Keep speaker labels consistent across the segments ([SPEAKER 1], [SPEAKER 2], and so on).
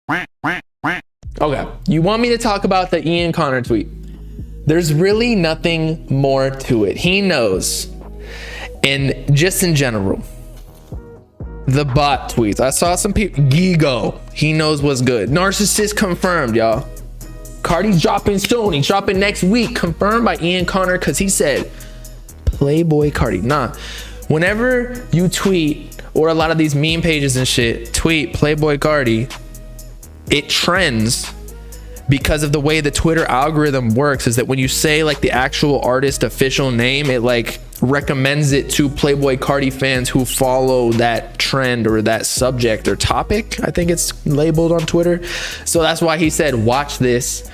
[SPEAKER 1] Okay, you want me to talk about the Ian Connor tweet? There's really nothing more to it. He knows. And just in general, the bot tweets. I saw some people. Gigo. He knows what's good. Narcissist confirmed, y'all. Cardi's dropping soon. He's dropping next week. Confirmed by Ian Connor because he said, Playboy Cardi. Nah. Whenever you tweet, or a lot of these meme pages and shit, tweet Playboy Cardi, it trends because of the way the Twitter algorithm works, is that when you say like the actual artist official name, it like recommends it to Playboy Cardi fans who follow that trend or that subject or topic, I think it's labeled on Twitter. So that's why he said watch this,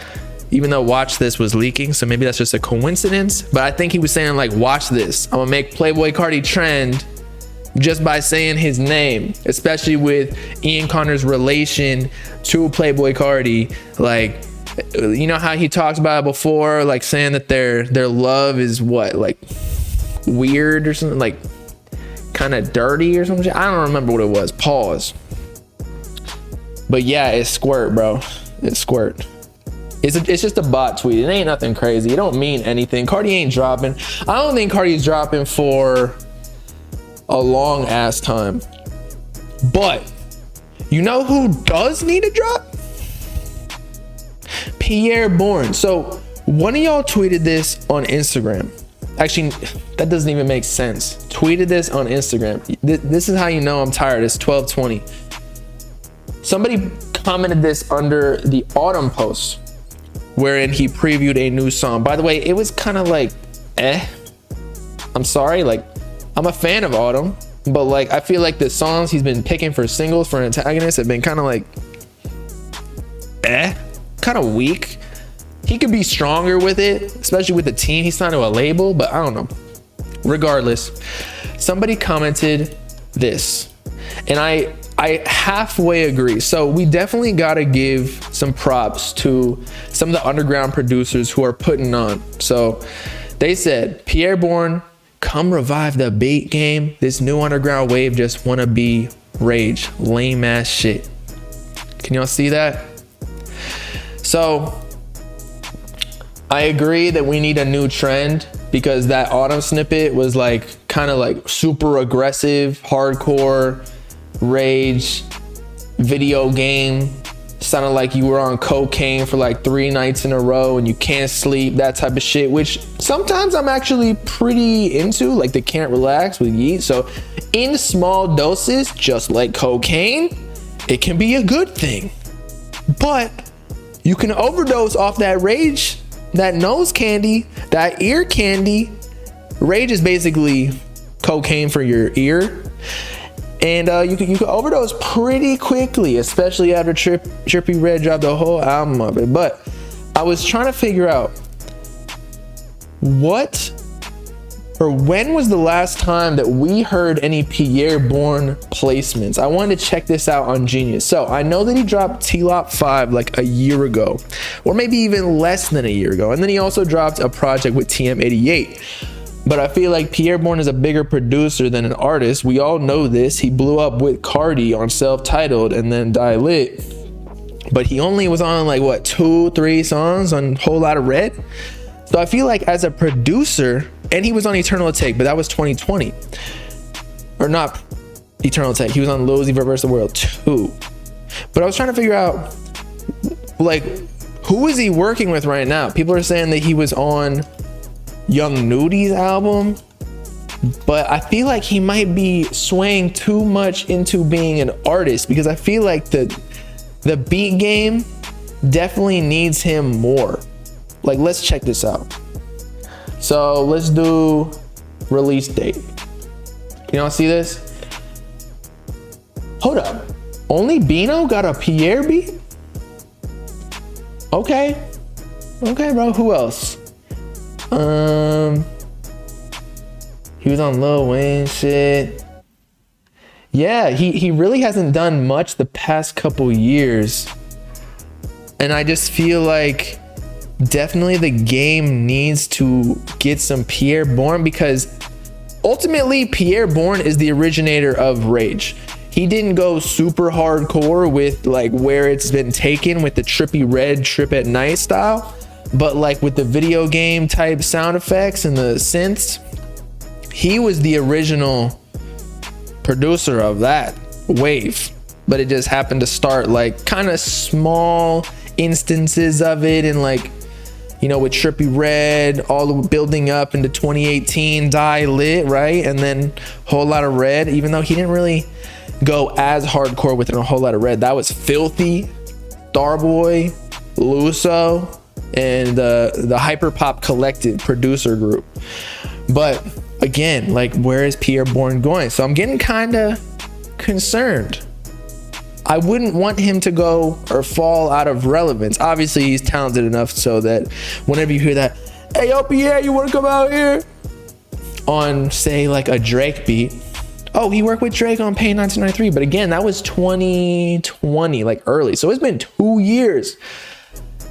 [SPEAKER 1] even though watch this was leaking, so maybe that's just a coincidence. But I think he was saying like, watch this, I'm gonna make Playboy Cardi trend just by saying his name, especially with Ian Connor's relation to Playboy Cardi. Like, you know how he talks about it before, like saying that their love is what, like weird or something, like kind of dirty or something. I don't remember what it was. Pause. But yeah, it's squirt, bro. It's squirt. It's just a bot tweet. It ain't nothing crazy. It don't mean anything. Cardi ain't dropping. I don't think Cardi's dropping for a long ass time. But you know who does need to drop? Pierre Bourne. So one of y'all tweeted this on Instagram. Actually, that doesn't even make sense. Tweeted this on Instagram. This is how you know I'm tired. It's 12:20. Somebody commented this under the Autumn post, wherein he previewed a new song. By the way, it was kind of like, I'm sorry, like, I'm a fan of Autumn, but like, I feel like the songs he's been picking for singles for antagonists have been kind of like, kind of weak. He could be stronger with it, especially with the team. He's signed to a label, but I don't know. Regardless, somebody commented this, and I halfway agree. So we definitely got to give some props to some of the underground producers who are putting on. So they said, Pierre Bourne, come revive the beat game. This new underground wave just wanna be rage. Lame ass shit. Can y'all see that? So I agree that we need a new trend, because that Autumn snippet was like kind of like super aggressive, hardcore, rage, video game. Sounded like you were on cocaine for like 3 nights in a row and you can't sleep, that type of shit, which sometimes I'm actually pretty into, like the Can't Relax with Yeet. So in small doses, just like cocaine, it can be a good thing. But you can overdose off that rage, that nose candy, that ear candy. Rage is basically cocaine for your ear. And you can overdose pretty quickly, especially after Trippie Redd dropped the whole album of it. But I was trying to figure out when was the last time that we heard any Pierre Bourne placements. I wanted to check this out on Genius. So I know that he dropped T-Lop 5 like a year ago, or maybe even less than a year ago. And then he also dropped a project with TM88. But I feel like Pierre Bourne is a bigger producer than an artist. We all know this. He blew up with Cardi on Self-Titled and then Die Lit. But he only was on like, what, 2-3 songs on Whole Lotta Red? So I feel like as a producer, and he was on Eternal Take, but that was 2020. Or not Eternal Take. He was on Lil Uzi vs. the World 2. But I was trying to figure out, like, who is he working with right now? People are saying that he was on Young Nudi's album, but I feel like he might be swaying too much into being an artist, because I feel like the beat game definitely needs him more. Like, let's check this out. So let's do release date. Can y'all see this? Hold up. Only Bino got a Pierre beat? Okay, bro. Who else? He was on Lil Wayne shit. Yeah, he really hasn't done much the past couple years. And I just feel like definitely the game needs to get some Pierre Bourne, because ultimately Pierre Bourne is the originator of rage. He didn't go super hardcore with like where it's been taken with the trippy red trip at night style, but like with the video game type sound effects and the synths, he was the original producer of that wave. But it just happened to start like kind of small instances of it, and like, you know, with Trippy Red, all the building up into 2018 Die Lit, right? And then Whole Lot of Red, even though he didn't really go as hardcore with it, a Whole Lot of Red. That was Filthy, Starboy, Luso, and the Hyperpop Collective producer group. But again, like, where is Pierre Bourne going? So I'm getting kind of concerned. I wouldn't want him to go or fall out of relevance. Obviously, he's talented enough so that whenever you hear that, hey, yo, Pierre, you want to come out here? On, say, like a Drake beat. Oh, he worked with Drake on Pain 1993. But again, that was 2020, like early. So it's been 2 years.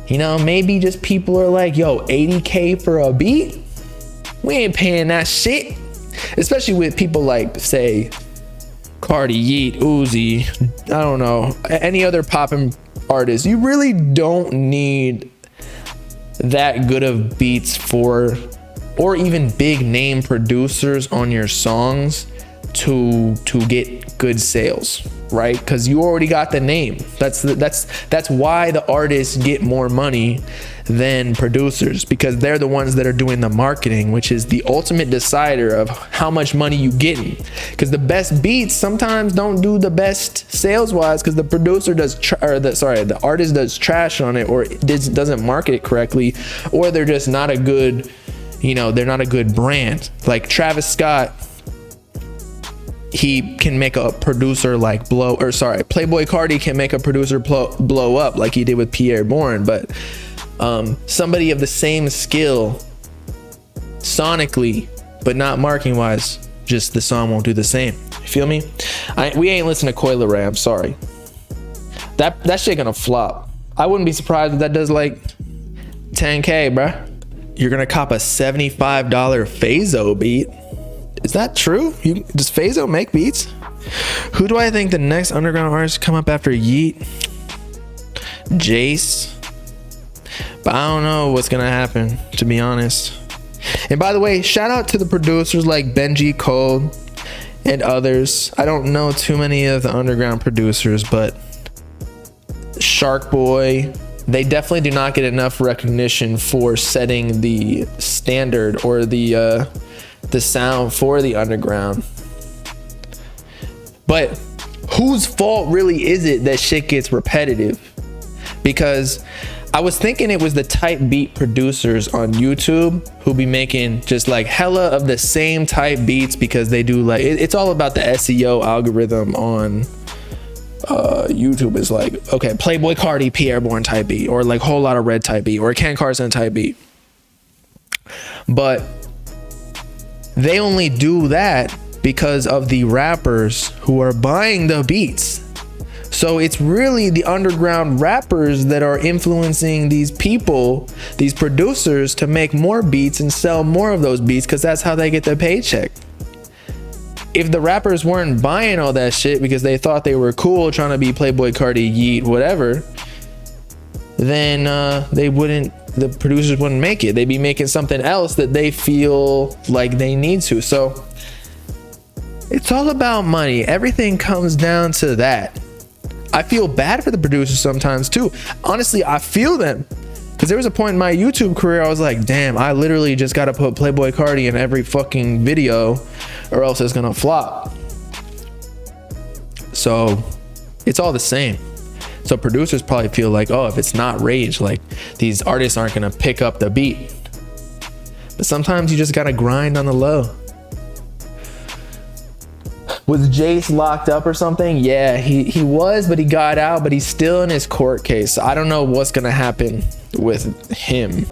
[SPEAKER 1] You know, maybe just people are like, yo, $80K for a beat? We ain't paying that shit. Especially with people like, say, Cardi, Yeet, Uzi, I don't know, any other poppin' artist. You really don't need that good of beats for, or even big name producers on your songs to get good sales, right? Because you already got the name. That's why the artists get more money than producers, because they're the ones that are doing the marketing, which is the ultimate decider of how much money you getting. Because the best beats sometimes don't do the best sales wise because the producer does the artist does trash on it, or doesn't market it correctly, or they're just not a good, you know, they're not a good brand. Like Travis Scott, he can make a producer like Playboy Cardi can make a producer blow up like he did with Pierre Bourne, but somebody of the same skill sonically but not marketing wise, just the song won't do the same. You feel me? We ain't listening to Coil Ray. I'm sorry. That shit gonna flop. I wouldn't be surprised if that does like 10K, bruh. You're gonna cop a $75 Phaso beat. Is that true? Does Phaso make beats? Who do I think the next underground artist come up after Yeet? Jace. But I don't know what's gonna happen, to be honest. And by the way, shout out to the producers like Benji Cole and others. I don't know too many of the underground producers, but Shark Boy, they definitely do not get enough recognition for setting the standard or the sound for the underground. But whose fault really is it that shit gets repetitive? Because I was thinking it was the type beat producers on YouTube who be making just like hella of the same type beats, because they do like, it's all about the SEO algorithm on YouTube. Is like, okay, Playboy Cardi, Pierre Bourne type beat, or like Whole Lot of Red type beat, or Ken Carson type beat. But they only do that because of the rappers who are buying the beats. So it's really the underground rappers that are influencing these people, these producers, to make more beats and sell more of those beats, because that's how they get their paycheck. If the rappers weren't buying all that shit because they thought they were cool trying to be Playboy Cardi, Yeet, whatever, then the producers wouldn't make it. They'd be making something else that they feel like they need to. So it's all about money. Everything comes down to that. I feel bad for the producers sometimes too. Honestly, I feel them, because there was a point in my YouTube career I was like, damn, I literally just got to put Playboy Cardi in every fucking video or else it's gonna flop. So it's all the same. So producers probably feel like, oh, if it's not Rage, like these artists aren't gonna pick up the beat. But sometimes you just gotta grind on the low. Was Jace locked up or something? Yeah, he was, but he got out, but he's still in his court case. I don't know what's gonna happen with him.